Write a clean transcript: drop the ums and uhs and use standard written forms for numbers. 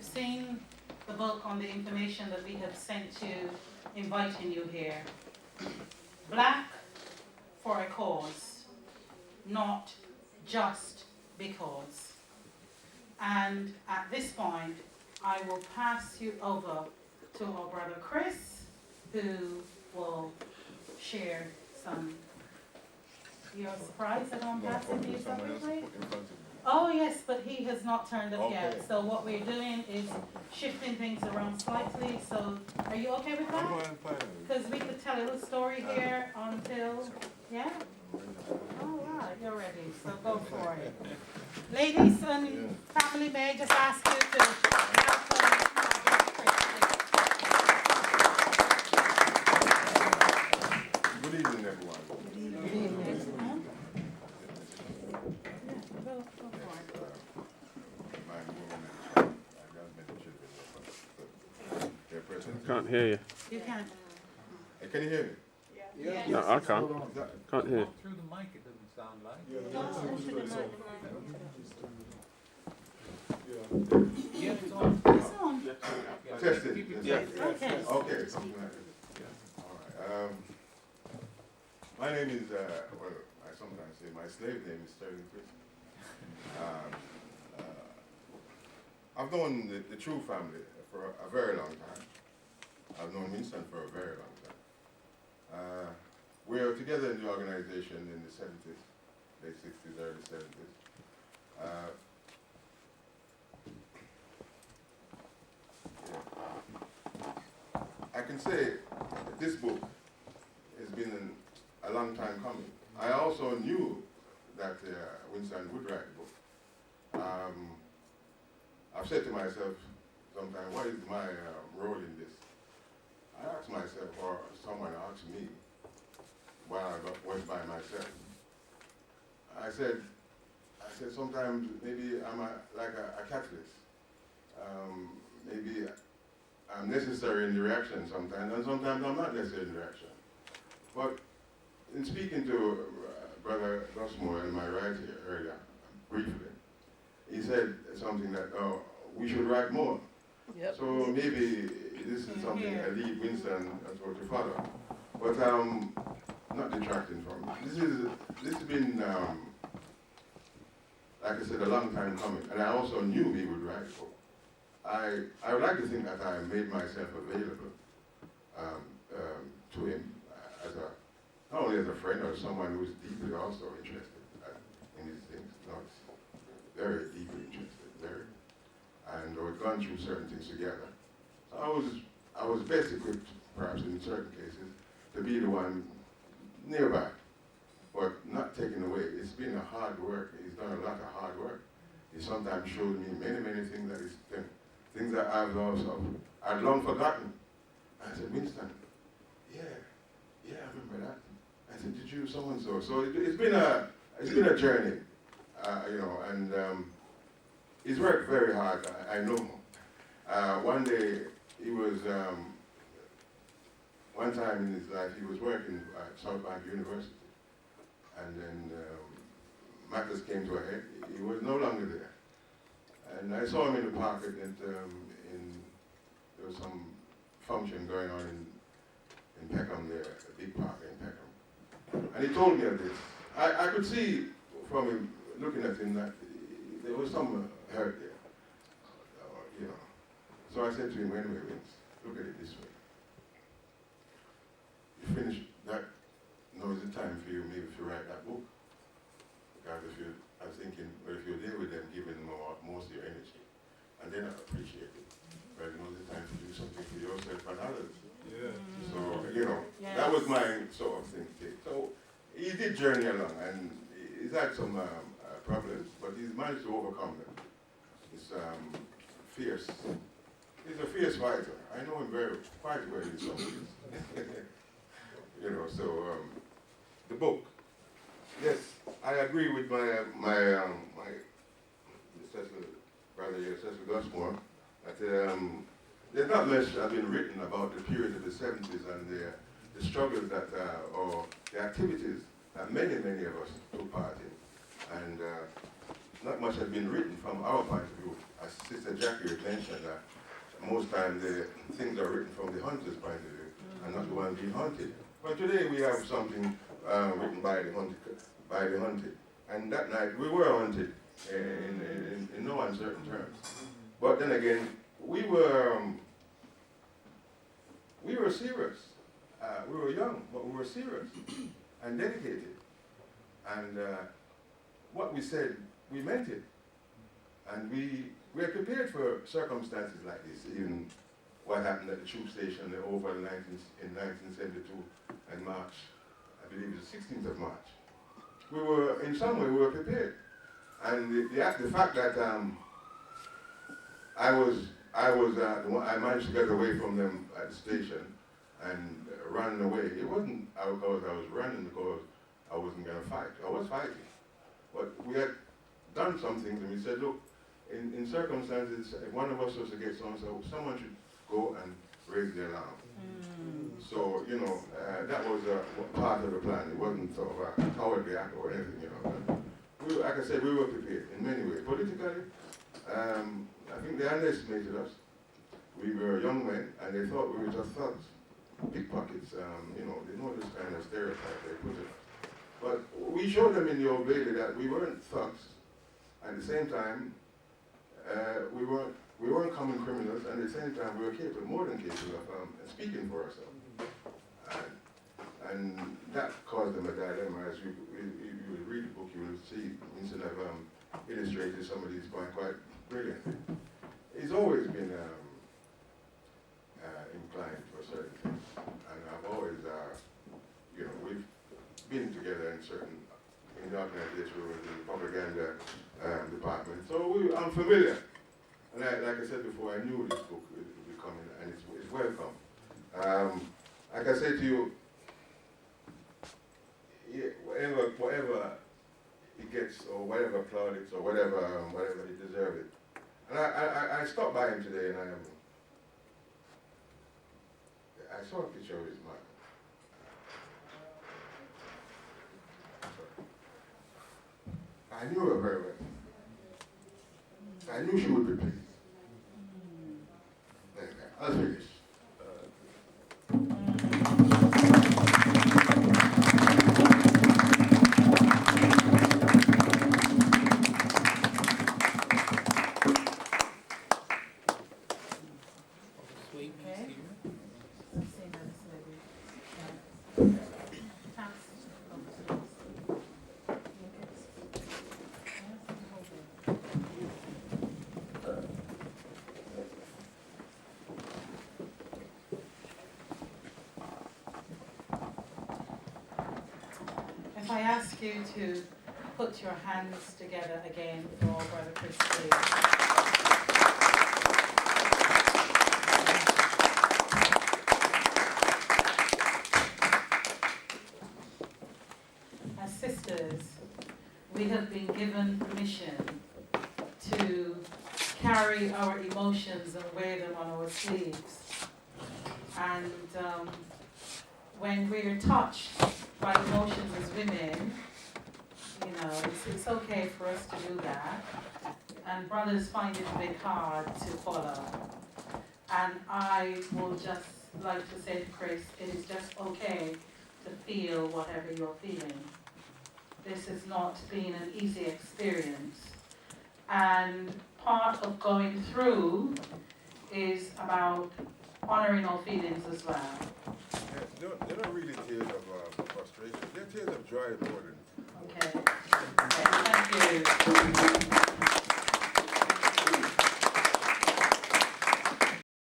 you've seen the book on the information that we have sent you, inviting you here. Black for a cause, not just because. And at this point, I will pass you over to our brother Chris, who will share some. You're surprised that I'm passing you something? Oh yes, but he has not turned up yet. So what we're doing is shifting things around slightly. So are you okay with that? Because we could tell a little story here until, yeah? All right, you're ready. So go for it. Ladies and family, may I just ask you to welcome Good evening, everyone. Good evening. I can't hear you. You can. Hey, can you hear me? Yeah. No, I can't. Can't hear. Through the mic it doesn't sound like. Yeah, it's on. It's on. Test it. Yeah. Okay. Okay, something like that. All right. My name is, well, I sometimes say my slave name is Sterling Chris. I've known the True family for a very long time. I've known Winston for a very long time. We were together in the organization in the 70s, late 60s, early 70s. I can say that this book has been a long time coming. I also knew that Winston would write the book. I've said to myself sometimes, what is my role in this? I asked myself, or someone asked me, while I was by myself. I said sometimes maybe I'm like a catalyst. Maybe I'm necessary in the reaction sometimes, and sometimes I'm not necessary in the reaction. But in speaking to Brother Gutzmore in my right here earlier, briefly, he said something that, we should write more. Yep. So maybe this is something I leave Winston to follow. But not detracting from it. This has been, like I said, a long time coming, and I also knew he would write a book. I would like to think that I made myself available to him as not only as a friend or someone who's deeply also interested in these things, not very deeply interested, very, and we've gone through certain things together. So I was best equipped, perhaps in certain cases, to be the one nearby, but not taken away. It's been a hard work. He's done a lot of hard work. He sometimes showed me many things that he's done. Things that I'd long forgotten. I said, Winston, yeah, I remember that. I said, did you so-and-so? So it's been a journey, you know, and he's worked very hard, I know. One day, he was, one time in his life, he was working at South Bank University, and then matters came to a head. He was no longer there. And I saw him in the park, and there was some function going on in Peckham there, a big park in Peckham. And he told me of this. I could see from him, looking at him, that there was some hurt there, you know. So I said to him, anyway, Vince, look at it this way. You finish that, now is the time for you maybe to write that book. Because I was thinking, well, if you're there with them, giving them most of your energy, and they're not appreciating it. But you know, it's time to do something for yourself and others. Yeah. So, you know, that was my sort of thing. So, he did journey along, and he's had some problems, but he's managed to overcome them. He's fierce. He's a fierce fighter. I know him quite well in some ways. You know, so, the book. Yes, I agree with my Cecil, brother here, Cecil Gutzmore, that there's not much has been written about the period of the 70s and the struggles that, or the activities that many of us took part in. And not much has been written from our point of view as Sister Jackie had mentioned that most times the things are written from the hunter's point of view and not the one being hunted. But today we have something written by the hunted. And that night we were hunted in no uncertain terms. But then again, we were serious. We were young, but we were serious and dedicated. And what we said, we meant it. And we are prepared for circumstances like this, even what happened at the troop station in 1972 in March, I believe it was the 16th of March. We were, in some way, we were prepared. And the fact that I managed to get away from them at the station and run away. It wasn't because I was running because I wasn't going to fight. I was fighting. But we had done some things and we said, look, in circumstances, if one of us was to get so someone should go and raise the alarm. So, you know, that was part of the plan. It wasn't sort of a cowardly act or anything, you know. Like I said, we were prepared in many ways. Politically, I think they underestimated us. We were young men, and they thought we were just thugs, pickpockets. You know, they know this kind of stereotype they put in us. But we showed them in the Old Bailey that we weren't thugs. At the same time, we weren't common criminals, and at the same time, we were capable, more than capable of speaking for ourselves. And that caused them a dilemma. As you read the book, you will see Winston have illustrated some of these points quite brilliantly. He's always been inclined for certain things, and I've always, you know, we've been together in the organization with the propaganda department, so I'm familiar. And like I said before, I knew this book would be coming, and it's welcome. Like I said to you, yeah, whatever it gets, or whatever plaudits, or whatever he deserves it. And I stopped by him today, and I saw a picture of his mother. I knew her very well. I knew she would be pleased. I'll finish. If I ask you to put your hands together again for Brother Chris, please. As sisters, we have been given permission to carry our emotions and wear them on our sleeves. And when we're touched by emotions as women, you know, it's okay for us to do that. And brothers find it a bit hard to follow. And I will just like to say to Chris, it is just okay to feel whatever you're feeling. This has not been an easy experience. And part of going through is about honoring our feelings as well. They're not really tears of frustration. They're tears of joy more than. Okay. Okay, thank you.